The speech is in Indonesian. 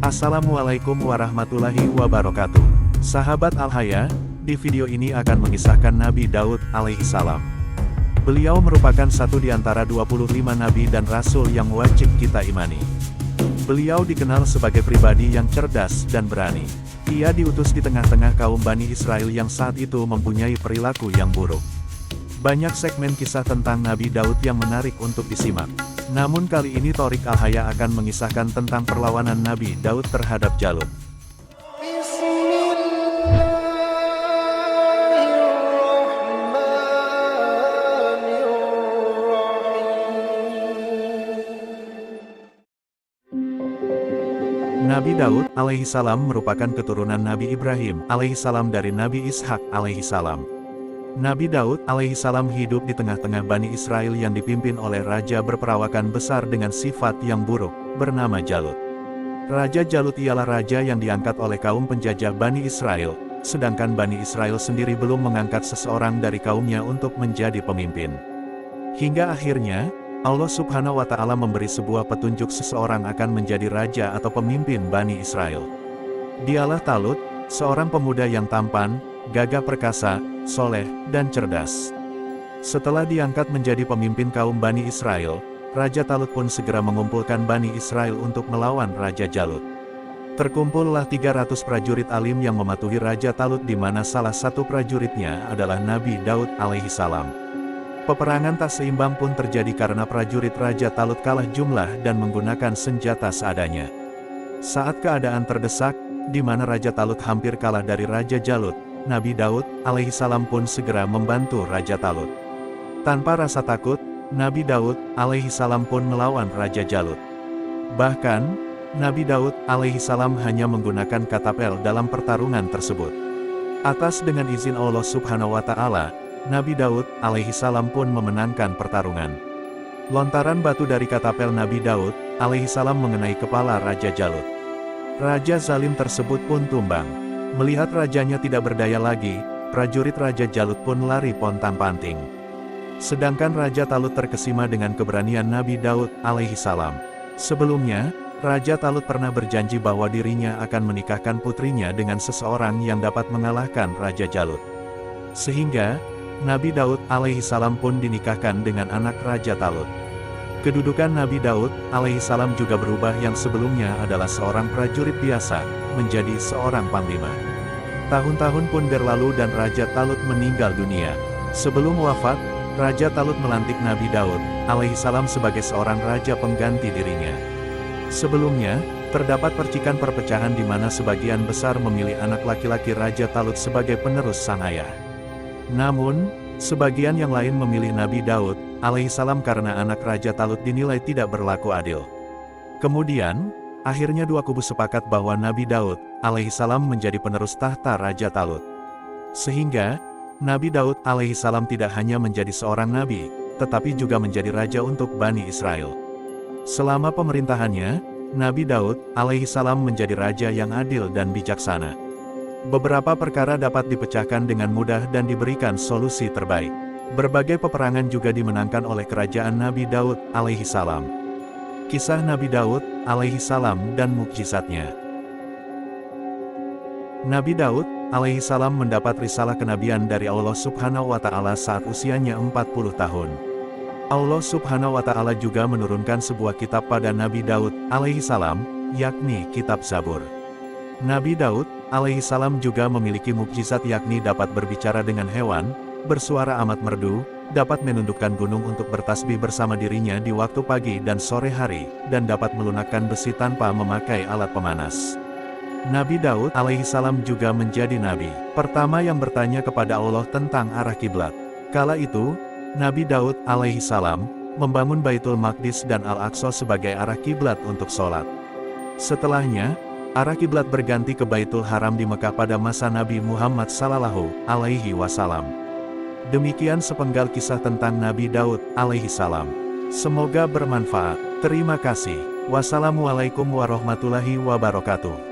Assalamualaikum warahmatullahi wabarakatuh. Sahabat Al-Haya, di video ini akan mengisahkan Nabi Daud alaihissalam. Beliau merupakan satu di antara 25 nabi dan rasul yang wajib kita imani. Beliau dikenal sebagai pribadi yang cerdas dan berani. Ia diutus di tengah-tengah kaum Bani Israel yang saat itu mempunyai perilaku yang buruk. Banyak segmen kisah tentang Nabi Daud yang menarik untuk disimak. Namun kali ini Thorik Al-Haya akan mengisahkan tentang perlawanan Nabi Daud terhadap Jalut. Nabi Daud alaihissalam merupakan keturunan Nabi Ibrahim alaihissalam dari Nabi Ishak alaihissalam. Nabi Daud alaihissalam hidup di tengah-tengah Bani Israel yang dipimpin oleh raja berperawakan besar dengan sifat yang buruk, bernama Jalut. Raja Jalut ialah raja yang diangkat oleh kaum penjajah Bani Israel, sedangkan Bani Israel sendiri belum mengangkat seseorang dari kaumnya untuk menjadi pemimpin. Hingga akhirnya, Allah Subhanahu wa Ta'ala memberi sebuah petunjuk seseorang akan menjadi raja atau pemimpin Bani Israel. Dialah Talut, seorang pemuda yang tampan, gagah perkasa, soleh, dan cerdas. Setelah diangkat menjadi pemimpin kaum Bani Israel, Raja Talut pun segera mengumpulkan Bani Israel untuk melawan Raja Jalut. Terkumpullah 300 prajurit alim yang mematuhi Raja Talut di mana salah satu prajuritnya adalah Nabi Daud alaihissalam. Peperangan tak seimbang pun terjadi karena prajurit Raja Talut kalah jumlah dan menggunakan senjata seadanya. Saat keadaan terdesak, di mana Raja Talut hampir kalah dari Raja Jalut, Nabi Daud alaihissalam pun segera membantu Raja Talut. Tanpa rasa takut, Nabi Daud alaihissalam pun melawan Raja Jalut. Bahkan, Nabi Daud alaihissalam hanya menggunakan katapel dalam pertarungan tersebut. Atas dengan izin Allah Subhanahu wa Ta'ala, Nabi Daud alaihissalam pun memenangkan pertarungan. Lontaran batu dari katapel Nabi Daud alaihissalam mengenai kepala Raja Jalut. Raja zalim tersebut pun tumbang. Melihat rajanya tidak berdaya lagi, prajurit Raja Jalut pun lari pontang-panting. Sedangkan Raja Talut terkesima dengan keberanian Nabi Daud alaihissalam. Sebelumnya, Raja Talut pernah berjanji bahwa dirinya akan menikahkan putrinya dengan seseorang yang dapat mengalahkan Raja Jalut. Sehingga, Nabi Daud alaihissalam pun dinikahkan dengan anak Raja Talut. Kedudukan Nabi Daud alaihissalam juga berubah, yang sebelumnya adalah seorang prajurit biasa, menjadi seorang panglima. Tahun-tahun pun berlalu dan Raja Talut meninggal dunia. Sebelum wafat, Raja Talut melantik Nabi Daud alaihissalam sebagai seorang raja pengganti dirinya. Sebelumnya, terdapat percikan perpecahan di mana sebagian besar memilih anak laki-laki Raja Talut sebagai penerus sang ayah. Namun, sebagian yang lain memilih Nabi Daud alaihissalam karena anak Raja Talut dinilai tidak berlaku adil. Kemudian, akhirnya dua kubu sepakat bahwa Nabi Daud alaihissalam menjadi penerus tahta Raja Talut. Sehingga, Nabi Daud alaihissalam tidak hanya menjadi seorang nabi, tetapi juga menjadi raja untuk Bani Israel. Selama pemerintahannya, Nabi Daud alaihissalam menjadi raja yang adil dan bijaksana. Beberapa perkara dapat dipecahkan dengan mudah dan diberikan solusi terbaik. Berbagai peperangan juga dimenangkan oleh kerajaan Nabi Daud alaihissalam. Kisah Nabi Daud alaihissalam dan mukjizatnya. Nabi Daud alaihissalam mendapat risalah kenabian dari Allah Subhanahu wa Ta'ala saat usianya 40 tahun. Allah Subhanahu wa Ta'ala juga menurunkan sebuah kitab pada Nabi Daud alaihissalam, yakni kitab Zabur. Nabi Daud alaihissalam juga memiliki mukjizat, yakni dapat berbicara dengan hewan, bersuara amat merdu, dapat menundukkan gunung untuk bertasbih bersama dirinya di waktu pagi dan sore hari, dan dapat melunakkan besi tanpa memakai alat pemanas. Nabi Daud alaihissalam juga menjadi nabi pertama yang bertanya kepada Allah tentang arah kiblat. Kala itu, Nabi Daud alaihissalam membangun Baitul Maqdis dan Al-Aqsa sebagai arah kiblat untuk sholat. Setelahnya, arah kiblat berganti ke Baitul Haram di Mekah pada masa Nabi Muhammad sallallahu alaihi wasallam. Demikian sepenggal kisah tentang Nabi Daud alaihissalam. Semoga bermanfaat. Terima kasih. Wassalamualaikum warahmatullahi wabarakatuh.